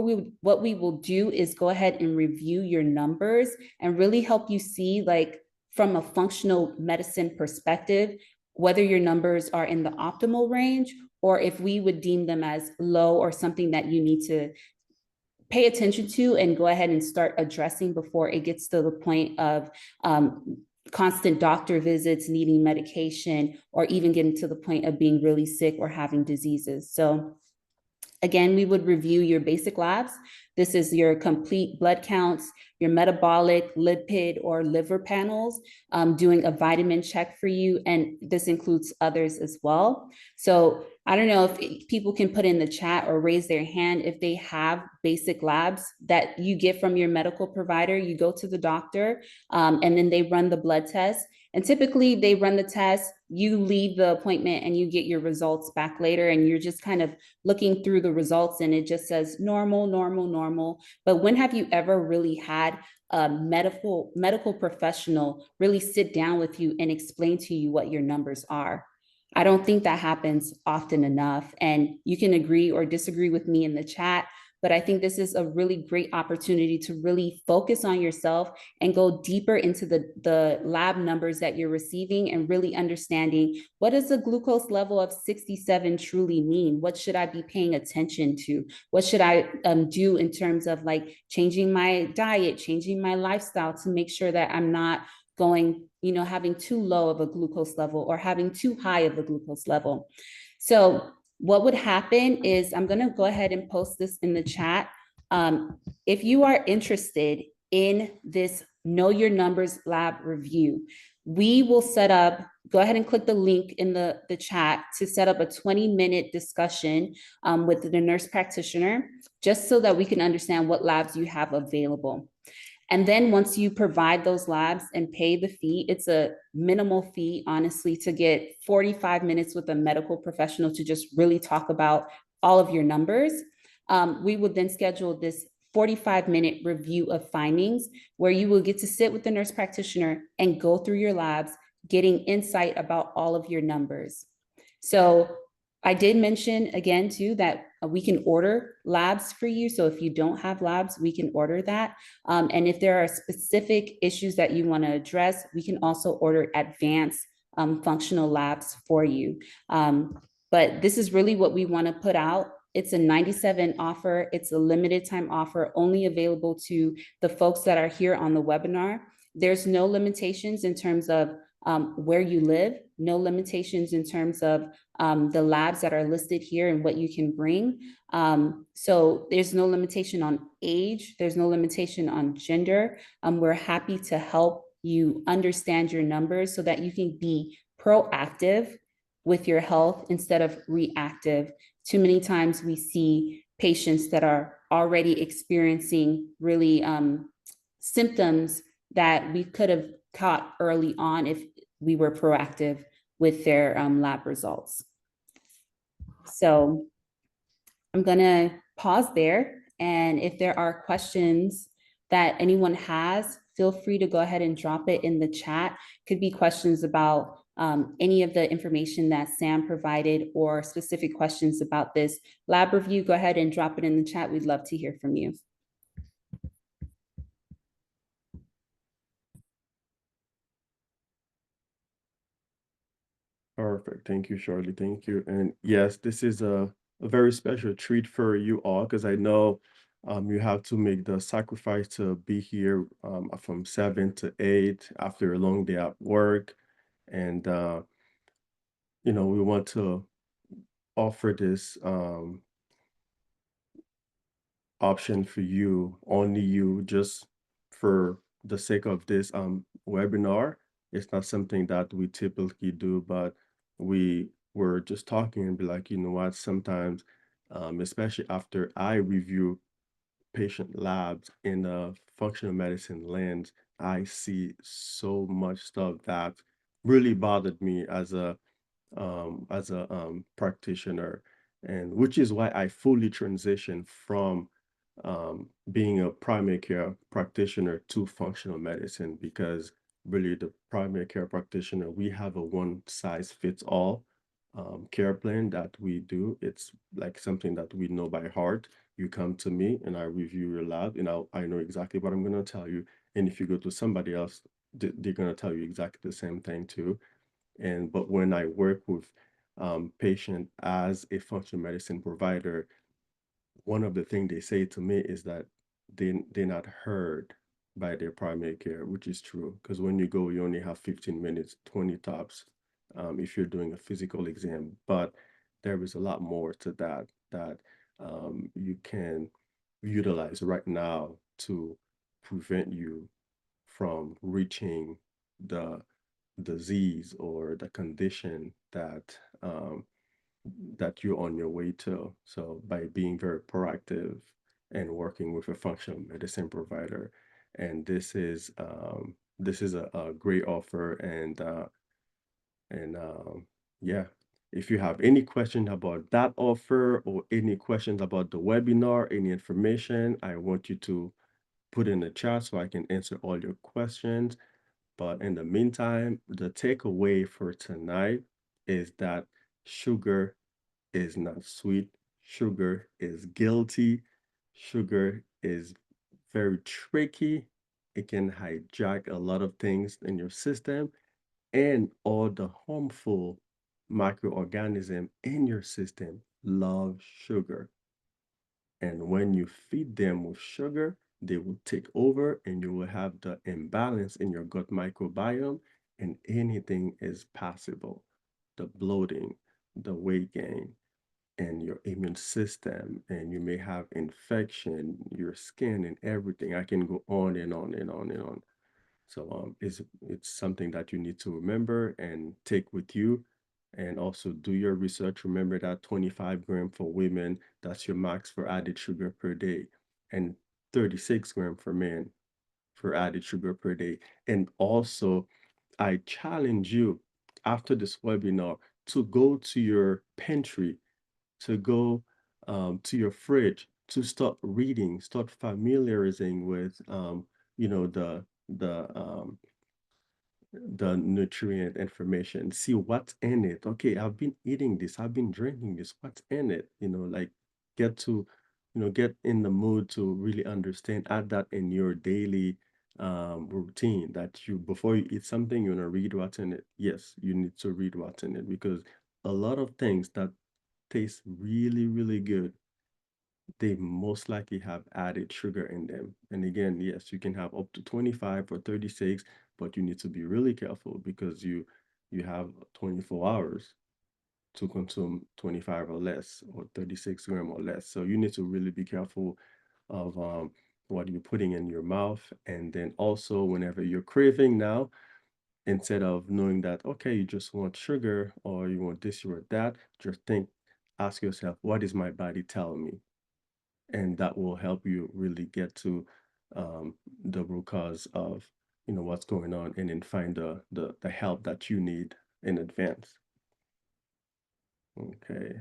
we will do is go ahead and review your numbers and really help you see, like, from a functional medicine perspective, whether your numbers are in the optimal range or if we would deem them as low or something that you need to pay attention to and go ahead and start addressing before it gets to the point of constant doctor visits, needing medication, or even getting to the point of being really sick or having diseases. So again, we would review your basic labs. This is your complete blood counts, your metabolic, lipid, or liver panels, doing a vitamin check for you. And this includes others as well. So I don't know if people can put in the chat or raise their hand if they have basic labs that you get from your medical provider. You go to the doctor and then they run the blood test. And typically they run the test, you leave the appointment and you get your results back later. And you're just kind of looking through the results and it just says normal, normal, normal. But when have you ever really had a medical professional really sit down with you and explain to you what your numbers are? I don't think that happens often enough. And you can agree or disagree with me in the chat, but I think this is a really great opportunity to really focus on yourself and go deeper into the lab numbers that you're receiving and really understanding what does a glucose level of 67 truly mean? What should I be paying attention to? What should I do in terms of like changing my diet, changing my lifestyle to make sure that I'm not going, having too low of a glucose level or having too high of a glucose level. So what would happen is I'm going to go ahead and post this in the chat. If you are interested in this Know Your Numbers lab review, we will set up, go ahead and click the link in the chat to set up a 20-minute discussion with the nurse practitioner, just so that we can understand what labs you have available. And then once you provide those labs and pay the fee, it's a minimal fee, honestly, to get 45 minutes with a medical professional to just really talk about all of your numbers. We would then schedule this 45-minute review of findings where you will get to sit with the nurse practitioner and go through your labs, getting insight about all of your numbers. So I did mention again too that we can order labs for you. So if you don't have labs, we can order that. And if there are specific issues that you want to address, we can also order advanced functional labs for you. But this is really what we want to put out. It's a 97 offer. It's a limited time offer, only available to the folks that are here on the webinar. There's no limitations in terms of where you live, no limitations in terms of the labs that are listed here and what you can bring. So there's no limitation on age. There's no limitation on gender. We're happy to help you understand your numbers so that you can be proactive with your health instead of reactive. Too many times we see patients that are already experiencing really symptoms that we could have caught early on if we were proactive with their lab results. So I'm gonna pause there. And if there are questions that anyone has, feel free to go ahead and drop it in the chat. Could be questions about any of the information that Sam provided or specific questions about this lab review. Go ahead and drop it in the chat. We'd love to hear from you. Perfect. Thank you, Shirley. Thank you. And yes, this is a very special treat for you all because I know you have to make the sacrifice to be here from 7 to 8 after a long day at work. And, we want to offer this option for you, only you, just for the sake of this webinar. It's not something that we typically do, but we were just talking and be like, you know what, sometimes, especially after I review patient labs in a functional medicine lens, I see so much stuff that really bothered me as a practitioner, and which is why I fully transitioned from being a primary care practitioner to functional medicine, because really the primary care practitioner, we have a one size fits all care plan that we do. It's like something that we know by heart. You come to me and I review your lab and I know exactly what I'm going to tell you. And if you go to somebody else, they're going to tell you exactly the same thing too. But when I work with patient as a functional medicine provider, one of the things they say to me is that they're not heard by their primary care, which is true. Because when you go, you only have 15 minutes, 20 tops, if you're doing a physical exam. But there is a lot more to that that you can utilize right now to prevent you from reaching the disease or the condition that you're on your way to. So by being very proactive and working with a functional medicine provider, and this is a great offer, and yeah. If you have any questions about that offer or any questions about the webinar, any information, I want you to put in the chat so I can answer all your questions. But in the meantime, the takeaway for tonight is that sugar is not sweet. Sugar is guilty. Sugar is very tricky. It can hijack a lot of things in your system, and all the harmful microorganism in your system love sugar. And when you feed them with sugar, they will take over and you will have the imbalance in your gut microbiome, and anything is possible. The bloating, the weight gain, and your immune system, and you may have infection, your skin and everything. I can go on and on and on and on. So it's something that you need to remember and take with you, and also do your research. Remember that 25 gram for women, that's your max for added sugar per day, and 36 gram for men for added sugar per day. And also, I challenge you after this webinar to go to your pantry, to go to your fridge, to start reading, start familiarizing with the nutrient information, see what's in it. Okay, I've been eating this, I've been drinking this, what's in it? Like get to, get in the mood to really understand, add that in your daily routine, that you, before you eat something, you want to read what's in it. Yes, you need to read what's in it, because a lot of things that taste really, really good, they most likely have added sugar in them. And again, yes, you can have up to 25 or 36, but you need to be really careful, because you have 24 hours to consume 25 or less, or 36 gram or less. So you need to really be careful of what you're putting in your mouth. And then also, whenever you're craving now, instead of knowing that, okay, you just want sugar or you want this or that, just ask yourself, what is my body telling me? And that will help you really get to the root cause of what's going on, and then find the help that you need in advance. Okay.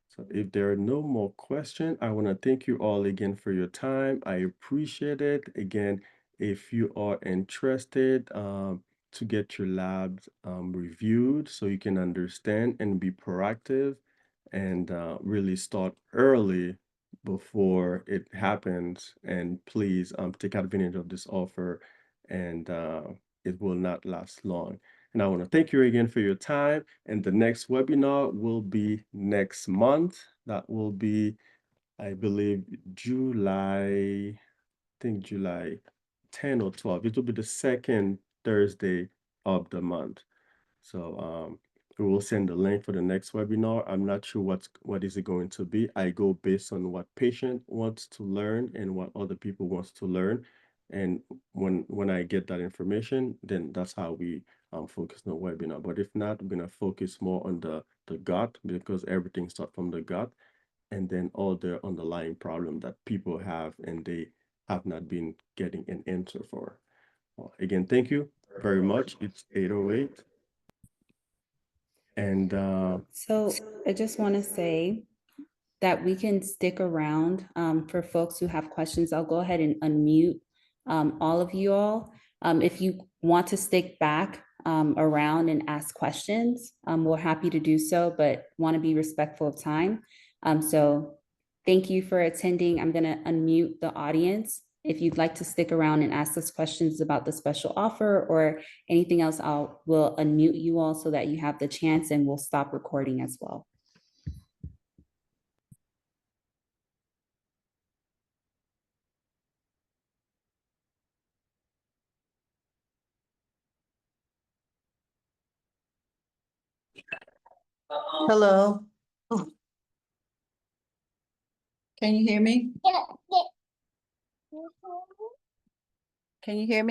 So if there are no more questions, I want to thank you all again for your time. I appreciate it. Again, if you are interested to get your labs reviewed so you can understand and be proactive, and really start early before it happens, and please take advantage of this offer, and it will not last long. And I want to thank you again for your time. And the next webinar will be next month. That will be, I believe, July, I think July 10 or 12. It will be the second Thursday of the month. So we will send the link for the next webinar. I'm not sure what is it going to be. I go based on what patient wants to learn and what other people wants to learn. And when I get that information, then that's how we focus on the webinar. But if not, we're gonna focus more on the gut, because everything starts from the gut, and then all the underlying problem that people have and they have not been getting an answer for. Well, again, thank you very much. It's 8:08. And So I just want to say that we can stick around for folks who have questions. I'll go ahead and unmute all of you all. If you want to stick back around and ask questions, we're happy to do so, but want to be respectful of time. So thank you for attending. I'm going to unmute the audience. if you'd like to stick around and ask us questions about the special offer or anything else, we'll unmute you all so that you have the chance, and we'll stop recording as well. Hello. Can you hear me? Can you hear me?